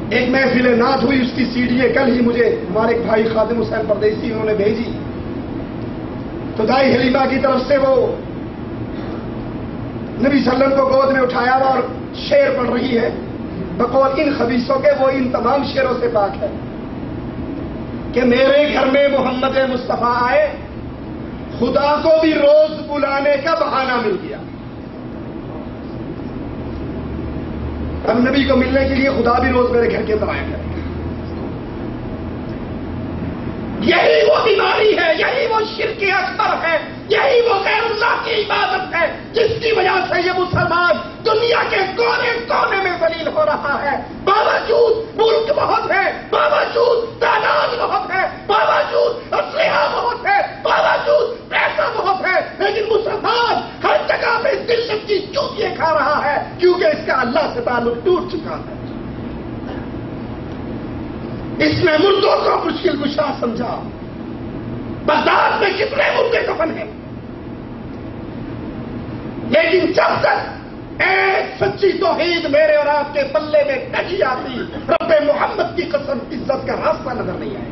ایک محفل نعت ہوئی، اس کی سیڈیاں کل ہی مجھے ہمارے ایک بھائی خادم حسین پردیسی انہوں نے بھیجی، تو دائی حلیمہ کی طرف سے وہ نبی صلی اللہ علیہ وسلم کو گود میں اٹھایا ہوا اور شعر پڑھ رہی ہے بقول ان خبیثوں کے، وہ ان تمام شعروں سے پاک ہے کہ میرے گھر میں محمد مصطفیٰ آئے، خدا کو بھی روز بلانے کا بہانہ مل گیا۔ اب نبی کو ملنے کے لیے خدا بھی روز میرے گھر کے اندر آیا کرے گا۔ یہی وہ بیماری ہے، یہی وہ شرک اکبر ہے، یہی وہ غیر اللہ کی عبادت ہے جس کی وجہ سے یہ مسلمان دنیا کے کونے کونے میں ذلیل ہو رہا ہے۔ باوجود ملک بہت ہے، باوجود تعداد بہت ہے، باوجود اسلحہ بہت ہے، باوجود پیسہ بہت ہے، لیکن مسلمان ہر جگہ پہ دشت کی چوٹیاں کھا رہا ہے کیونکہ اس کا اللہ سے تعلق ٹوٹ چکا ہے۔ اس نے مردوں کو مشکل کشا سمجھا۔ بغداد میں کتنے مردے کفن ہیں، لیکن جب تک ایک سچی توحید میرے اور آپ کے پلے میں نہیں آتی، رب محمد کی قسم عزت کا راستہ نظر نہیں آئے۔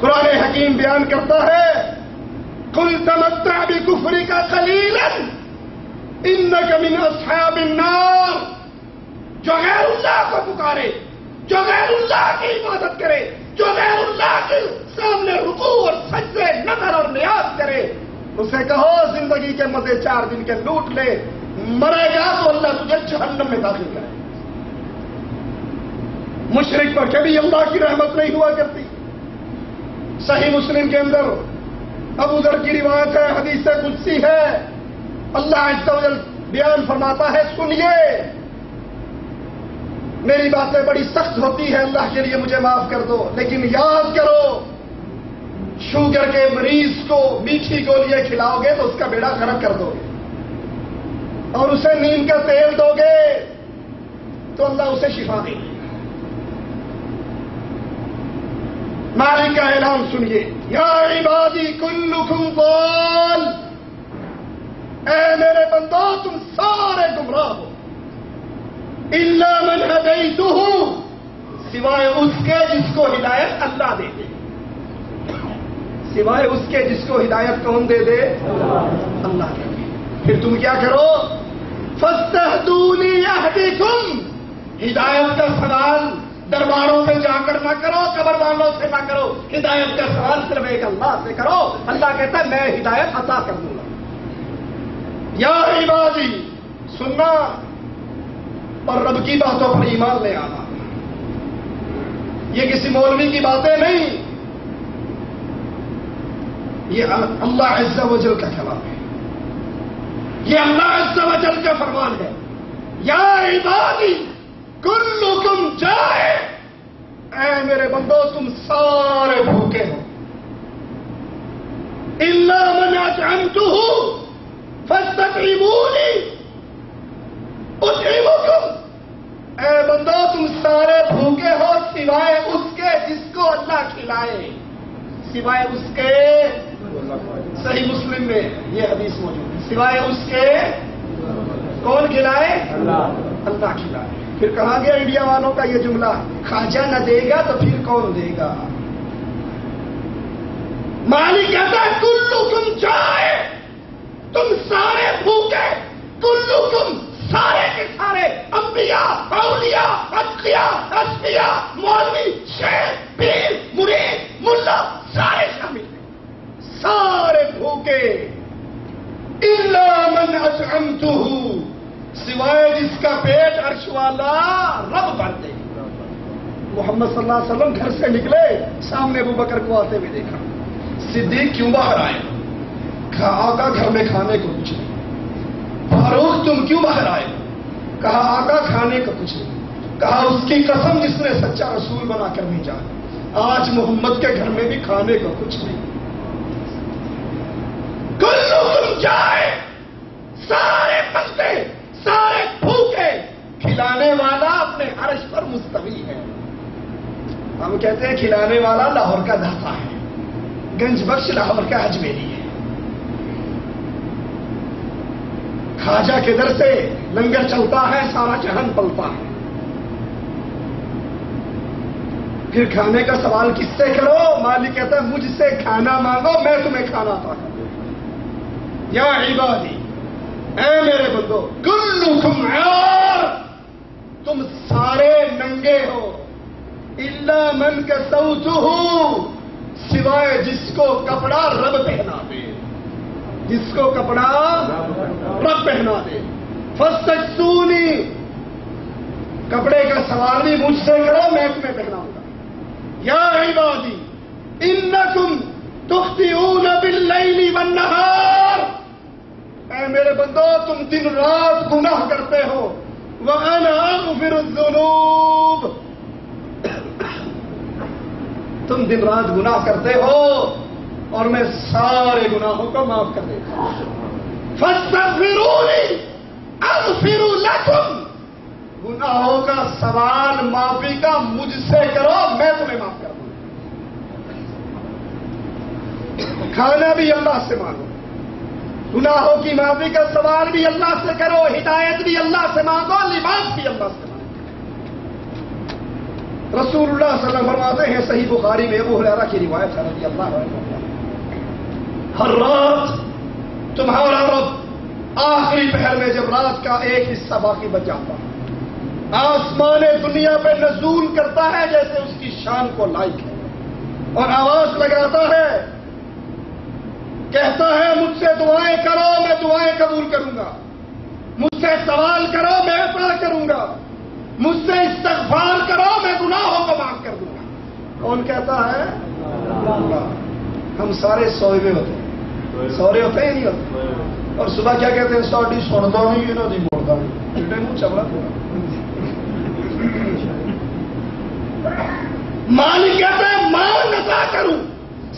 قرآن حکیم بیان کرتا ہے قل تمتع بکفرک قلیلا انک من اصحاب النار۔ جو غیر اللہ کو پکارے، جو غیر اللہ کی عبادت کرے، جو غیر اللہ کے سامنے رکوع اور سجدے نظر اور نیاز کرے، اسے کہو زندگی کے مزے 4 دن کے لوٹ لے، مرے گا تو اللہ تجھے جہنم میں داخل کرے۔ مشرک پر کبھی اللہ کی رحمت نہیں ہوا کرتی۔ صحیح مسلم کے اندر ابو ذر کی روایت ہے، حدیث قدسی ہے، اللہ عز و جل بیان فرماتا ہے سنیے، میری باتیں بڑی سخت ہوتی ہے، اللہ کے لیے مجھے معاف کر دو، لیکن یاد کرو شوگر کے مریض کو میٹھی گولیاں کھلاؤ گے تو اس کا بیڑا غرق کر دو گے، اور اسے نیم کا تیل دو گے تو اللہ اسے شفا دے گی۔ مالک کا اعلان سنیے، یا عبادی کلکم ضال، اے میرے بندو تم سارے گمراہ ہو، الا من ہدیتہ، سوائے اس کے جس کو ہدایت اللہ دے دے، سوائے اس کے جس کو ہدایت کون دے دے؟ اللہ دے دے۔ پھر تم کیا کرو؟ فاستہدونی اہدکم، ہدایت کا سوال درباروں میں جا کر نہ کرو، قبر والوں سے نہ کرو، ہدایت کا سوال صرف ایک اللہ سے کرو۔ اللہ کہتا ہے میں ہدایت عطا کر دوں گا۔ یا عبادی، سننا اور رب کی باتوں پر ایمان لے آنا، یہ کسی مولوی کی باتیں نہیں، یہ اللہ عز و جل کا کلام ہے، یہ اللہ عز و جل کا فرمان ہے۔ یا عبادی کلکم جائع، اے میرے بندو تم سارے بھوکے ہو، الا من اطعمتہ فاستطعمونی اطعمکم، اے بندو تم سارے بھوکے ہو سوائے اس کے جس کو اللہ کھلائے، سوائے اس کے، صحیح مسلم میں یہ حدیث موجود ہے، سوائے اس کے کون کھلائے؟ اللہ کھلائے۔ پھر کہا گیا انڈیا والوں کا یہ جملہ، خواجہ نہ دے گا تو پھر کون دے گا؟ مالک کہتا ہے کلکم جائع، تم سارے بھوکے، کلکم سارے کے سارے، انبیاء، اولیاء، اتقیاء، اصفیاء، مولوی، شیخ، پیر، مرید، ملا، سارے شامل ہیں، سارے بھوکے، الا من اطعمتہ، سوائے جس کا پیٹ عرش والا رب بھر دے۔ محمد صلی اللہ علیہ وسلم گھر سے نکلے، سامنے ابو بکر کو آتے ہوئے دیکھا، صدیق کیوں باہر آئے؟ کہا آقا گھر میں کھانے کو کچھ نہیں۔ فاروق تم کیوں باہر آئے؟ کہا آقا کھانے کا کچھ نہیں۔ کہا اس کی قسم جس نے سچا رسول بنا کر بھیجا، آج محمد کے گھر میں بھی کھانے کا کچھ نہیں۔ کلکم جائع، سارے بندے، سارے بھوکے، کھلانے والا اپنے عرش پر مستوی ہے۔ ہم کہتے ہیں کھلانے والا لاہور کا داتا ہے، گنج بخش لاہور کا اجمیری ہے۔ خواجہ کے در سے لنگر چلتا ہے، سارا جہان پلتا ہے۔ پھر کھانے کا سوال کس سے کرو؟ مالک کہتا ہے مجھ سے کھانا مانگو، میں تمہیں کھانا عطا کر دوں گا۔ یا عبادی، اے میرے بندو، کلکم عار، تم سارے ننگے ہو، الا من کسوتہ، سوائے جس کو کپڑا رب پہنا دے، جس کو کپڑا رب پہنا دے۔ فاستکسونی، کپڑے کا سوال بھی مجھ سے کرو، میں تمہیں پہناؤں گا۔ یا عبادی انکم تخطئون باللیل والنہار، اے میرے بندو تم دن رات گناہ کرتے ہو، وَأَنَا أَغْفِرُ الذُّنُوبَ، تم دن رات گناہ کرتے ہو اور میں سارے گناہوں کو معاف کر دیتا ہوں۔ فَاسْتَغْفِرُونِي أَغْفِرُ لَكُمْ، گناہوں کا سوال معافی کا مجھ سے کرو، میں تمہیں معاف کر دوں گا۔ کھانا بھی اللہ سے مانگو، گناہوں کی معافی کا سوال بھی اللہ سے کرو، ہدایت بھی اللہ سے مانگو، لباس بھی اللہ سے مانگو۔ رسول اللہ صلی اللہ علیہ وسلم فرماتے ہیں، صحیح بخاری میں ابو ہریرہ کی روایت ہے رضی اللہ عنہ، ہر رات تمہارا رب آخری پہر میں جب رات کا ایک حصہ باقی بچ جاتا ہے، آسمان دنیا پہ نزول کرتا ہے جیسے اس کی شان کو لائق ہے، اور آواز لگاتا ہے، کہتا ہے مجھ سے دعائیں کرو میں دعائیں قبول کروں گا، مجھ سے سوال کرو میں عطا کروں گا، مجھ سے استغفار کرو میں گناہوں کو معاف کر دوں گا۔ کون کہتا ہے؟ اللہ۔ ہم سارے سوئے ہوئے ہوتے ہیں، سورے ہوتے ہیں نہیں ہوتے، اور صبح کیا کہتے ہیں؟ ساڈی سنتا نہیں انہوں نہیں بولتا نہیں، منہ چبڑا تھوڑا۔ مالک کہتا ہے مانگ عطا کروں،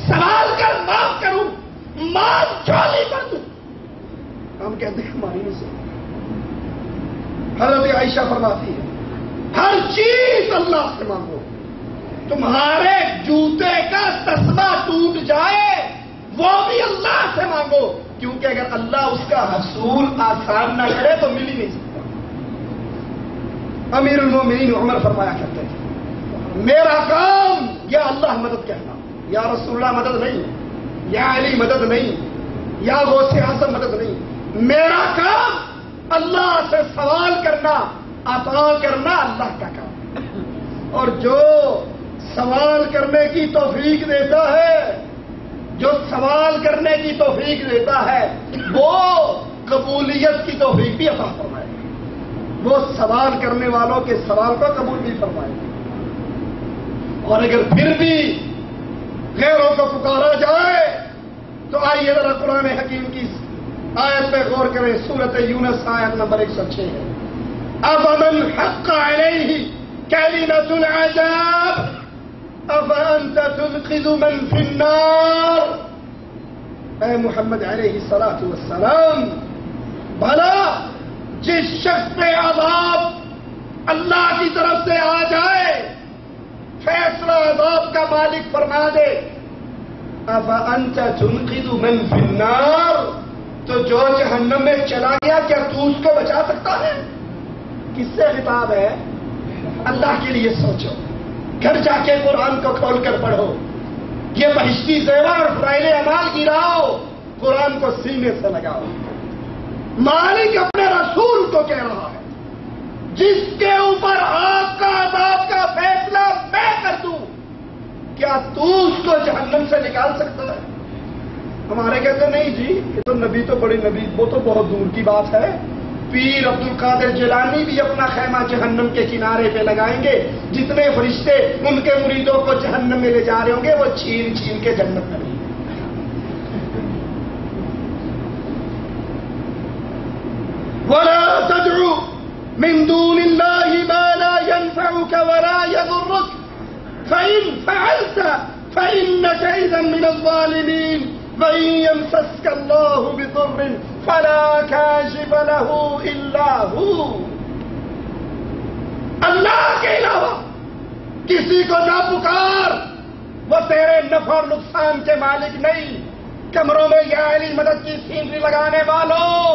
سوال کر معاف کروں، مانگ جھولی کر دوں۔ ہم کہتے ہیں ہماری نہیں سے۔ حضرت عائشہ فرماتی ہے ہر چیز اللہ سے مانگو، تمہارے جوتے کا تسمہ ٹوٹ جائے وہ بھی اللہ سے مانگو، کیونکہ اگر اللہ اس کا حصول آسان نہ کرے تو مل ہی نہیں سکتا۔ امیر المومنین عمر فرمایا کرتے ہیں میرا کام یا اللہ مدد کہنا، یا رسول اللہ مدد نہیں، یا علی مدد نہیں، یا غوث اعظم مدد نہیں، میرا کام اللہ سے سوال کرنا، عطا کرنا اللہ کا کام ہے۔ اور جو سوال کرنے کی توفیق دیتا ہے، جو سوال کرنے کی توفیق دیتا ہے، وہ قبولیت کی توفیق بھی عطا فرمائے، وہ سوال کرنے والوں کے سوال کو قبول بھی فرمائے۔ اور اگر پھر بھی غیروں کو پکارا جائے تو آئیے ذرا قرآن حکیم کی آیت پہ غور کریں، سورۃ یونس آیت نمبر 106 ہے۔ أَفَمَنْ حَقَّ عَلَيْهِ كَلِمَةُ الْعَذَابِ أَفَأَنْتَ تُنْقِذُ مَنْ فِي النَّارِ، اے محمد علیہ الصلاۃ والسلام، بھلا جس شخص پہ عذاب اللہ کی طرف سے آ جائے، فیصلہ عذاب کا مالک فرما دے، أَفَأَنْتَ تُنْقِذُ مَنْ فِي النَّارِ، تو جو جہنم میں چلا گیا کیا تو اس کو بچا سکتا ہے؟ کس سے خطاب ہے؟ اللہ کے لیے سوچو، گھر جا کے قرآن کو کھول کر پڑھو، یہ بہشتی زیور اور فضائل اعمال گراؤ، قرآن کو سینے سے لگاؤ۔ مالک اپنے رسول کو کہہ رہا ہے جس کے اوپر آگ کا عذاب کا فیصلہ میں کر دوں، کیا تو اس کو جہنم سے نکال سکتا ہے؟ ہمارے کہتے نہیں جی یہ تو نبی تو بڑی نبی، وہ تو بہت دور کی بات ہے۔ پیر عبد القادر جیلانی بھی اپنا خیمہ جہنم کے کنارے پہ لگائیں گے، جتنے فرشتے ان کے مریدوں کو جہنم میں لے جا رہے ہوں گے وہ چھین چھین کے جنت میں لیں گے۔ وَلَا تَدْعُ مِن دُونِ اللَّهِ مَا لَا يَنفَعُكَ وَلَا يَضُرُّكَ فَإِن فَعَلْتَ فَإِنَّكَ إِذًا مِنَ الظَّالِمِينَ وَإِن يَمْسَسْكَ اللَّهُ بِضُرٍّ فَلَا كَاشِفَ لَهُ إِلَّا هُوَ، اللہ کے علاوہ کسی کو نہ پکار، وہ تیرے نفع اور نقصان کے مالک نہیں۔ کمروں میں یا علی مدد کی سینری لگانے والوں،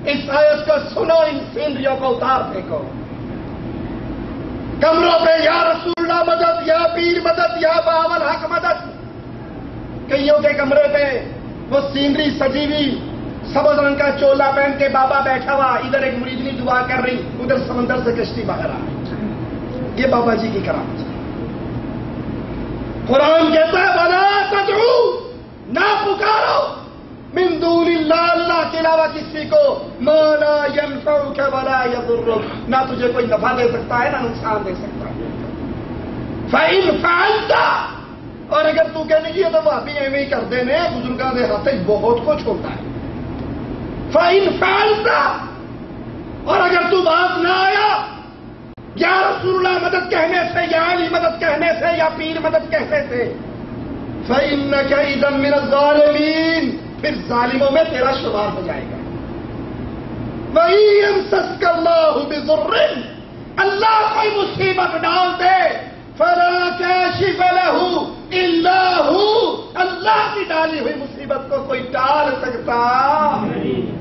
اس آیت کو سنو، ان سینریوں کو اتار پھینکو کمروں پہ، یا رسول اللہ مدد، یا پیر مدد، یا باول حق مدد۔ کئیوں کے کمرے پہ وہ سینری سجی ہوئی، سبز رنگ کا چولا پہن کے بابا بیٹھا ہوا، ادھر ایک مریدنی دعا کر رہی، ادھر سمندر سے کشتی باہر آ رہی۔ یہ بابا جی کی کرامت ہے۔ قرآن کہتا ہے وَلَا تَدْعُوا، نہ پکارو من دون اللہ، اللہ کے علاوہ کسی کو، مَا لَا يَنفَعُكَ وَلَا يَضُرُّكَ، نہ تجھے کوئی نفع دے سکتا ہے نہ نقصان دے سکتا ہے۔ فَإِنْ فَعَلْتَ، اور اگر تو کہنے کی یہ تو بھابی ایویں ہی کرتے ہیں، بزرگاں دے ہاتھ بہت کچھ ہوتا ہے۔ فَإِنْ فَعَلْتَ، اور اگر تو بات نہ آیا یا رسول اللہ مدد کہنے سے، یا علی مدد کہنے سے، یا پیر مدد کہنے سے، فَإِنَّكَ إِذًا مِّنَ الظَّالِمِينَ، پھر ظالموں میں تیرا شمار ہو جائے گا۔ وَإِن يَمْسَسْكَ اللَّهُ بِضُرٍّ، اللہ کوئی مصیبت ڈال دے، فَلَا كَاشِفَ لَهُ إِلَّا هُوَ، اللہ کی ڈالی ہوئی مصیبت کو کوئی ٹال سکتا نہیں۔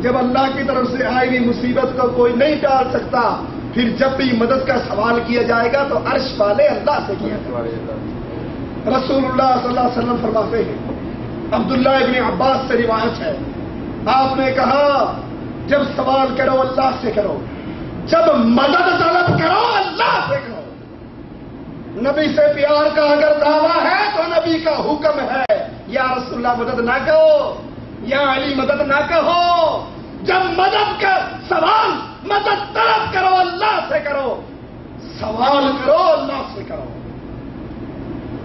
جب اللہ کی طرف سے آئی ہوئی مصیبت کو کوئی نہیں ٹال سکتا، پھر جب بھی مدد کا سوال کیا جائے گا تو عرش والے اللہ سے کیا جائے گا۔ رسول اللہ صلی اللہ علیہ وسلم فرماتے ہیں، عبداللہ ابن عباس سے روایت ہے، آپ نے کہا جب سوال کرو اللہ سے کرو، جب مدد طلب کرو اللہ سے کرو۔ نبی سے پیار کا اگر دعویٰ ہے تو نبی کا حکم ہے، یا رسول اللہ مدد نہ کہو، یا علی مدد نہ کہو۔ جب مدد کا سوال، مدد طلب کرو اللہ سے کرو، سوال کرو اللہ سے کرو۔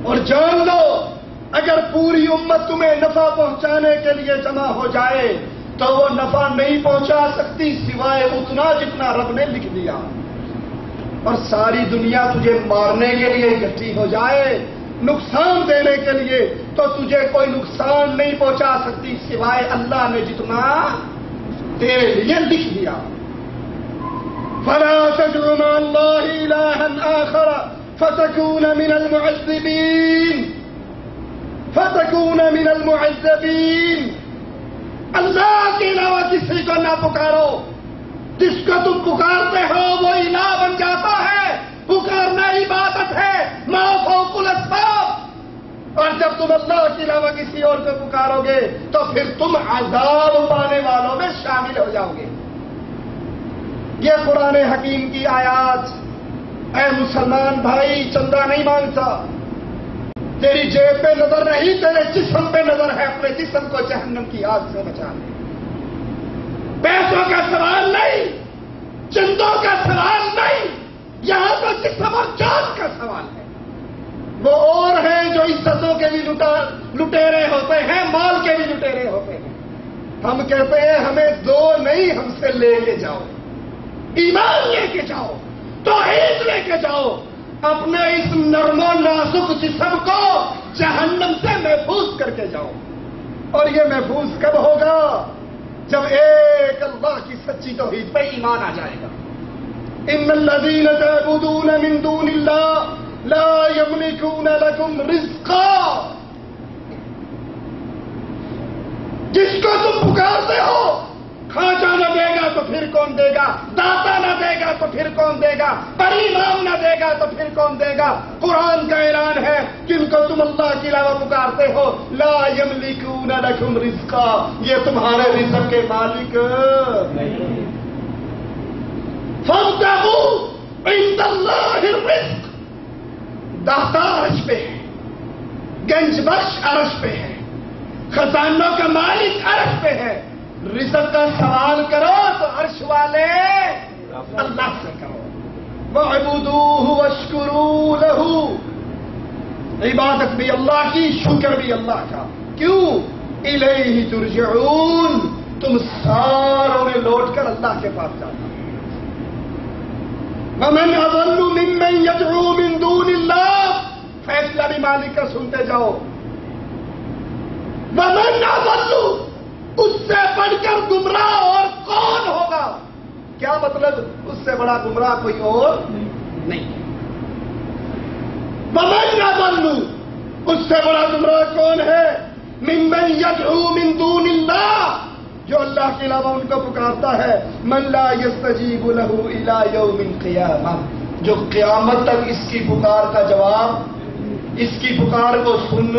اور جان لو اگر پوری امت تمہیں نفع پہنچانے کے لیے جمع ہو جائے تو وہ نفع نہیں پہنچا سکتی سوائے اتنا جتنا رب نے لکھ دیا۔ اور ساری دنیا تجھے مارنے کے لیے اکٹھی ہو جائے، نقصان دینے کے لیے، تو تجھے کوئی نقصان نہیں پہنچا سکتی سوائے اللہ نے جتنا تیرے لیے لکھ دیا۔ فَلَا تَدْعُ مَعَ اللَّهِ إِلَٰهًا آخَرَ فَتَكُونَ مِنَ الْمُعَذِّبِينَ، فَتَكُونَ مِنَ الْمُعَذِّبِينَ، اللہ کے علاوہ کسی کو نہ پکارو، جس کو تم پکارتے ہو وہ الہ بن جاتا ہے۔ پکارنا عبادت ہے، ما فوق الاسباب۔ اور جب تم اللہ کے علاوہ کسی اور کو پکارو گے تو پھر تم عذاب پانے والوں میں شامل ہو جاؤ گے۔ یہ قرآن حکیم کی آیات، اے مسلمان بھائی، چندہ نہیں مانگتا، تیری جیب پہ نظر نہیں، تیرے جسم پہ نظر ہے، اپنے جسم کو جہنم کی آگ سے بچا لے۔ پیسوں کا سوال نہیں، چندوں کا سوال نہیں، یہاں تو جسم اور جان کا سوال ہے۔ وہ اور ہیں جو عزتوں کے بھی لٹیرے ہوتے ہیں، مال کے بھی لٹیرے ہوتے ہیں۔ ہم کہتے ہیں ہمیں دو نہیں، ہم سے لے کے جاؤ، ایمان لے کے جاؤ، توحید لے کے جاؤ، اپنے اس نرم و نازک جسم کو جہنم سے محفوظ کر کے جاؤ۔ اور یہ محفوظ کب ہوگا؟ جب ایک اللہ کی سچی توحید پہ ایمان آ جائے گا۔ ان الذین تعبدون من دون اللہ لا یملکون لکم رزقا، جس کو تم پکارتے ہو، کھانچا نہ دے گا تو پھر کون دے گا، داتا نہ دے گا تو پھر کون دے گا، بڑی امام نہ دے گا تو پھر کون دے گا۔ قرآن کا اعلان ہے، جن کو تم اللہ کے علاوہ پکارتے ہو، لا یملکون لکم رزقا، یہ تمہارے رزق کے مالک نہیں۔ فابتغوا عند اللہ الرزق، داتا عرش پہ ہے، گنج بخش عرش پہ ہے، خزانوں کا مالک عرش پہ ہے۔ رزق کا سوال کرو تو عرش والے اللہ سے کرو۔ وَاعْبُدُوهُ وَاشْكُرُوا لَهُ، عبادت بھی اللہ کی، شکر بھی اللہ کا۔ کیوں؟ اِلَيْهِ تُرْجَعُونَ، تم ساروں نے لوٹ کر اللہ کے پاس جانا۔ وَمَنْ أَضَلُّ مِمَّنْ يَدْعُو مِن دُونِ اللَّهِ، فیصلہ بھی مالک کا سنتے جاؤ۔ وَمَنْ أَضَلُّ، اس سے بڑھ کر گمراہ اور کون ہوگا؟ کیا مطلب؟ اس سے بڑا گمراہ کوئی اور نہیں۔ وَمَنْ أَضَلُّ، اس سے بڑا گمراہ کون ہے؟ مِمَّنْ يَدْعُو مِن دُونِ اللَّهِ، جو اللہ کے علاوہ ان کو پکارتا ہے، من لا یستجیب لہ الی یوم القیامہ، جو قیامت تک اس کی پکار کا جواب، اس کی پکار کو سن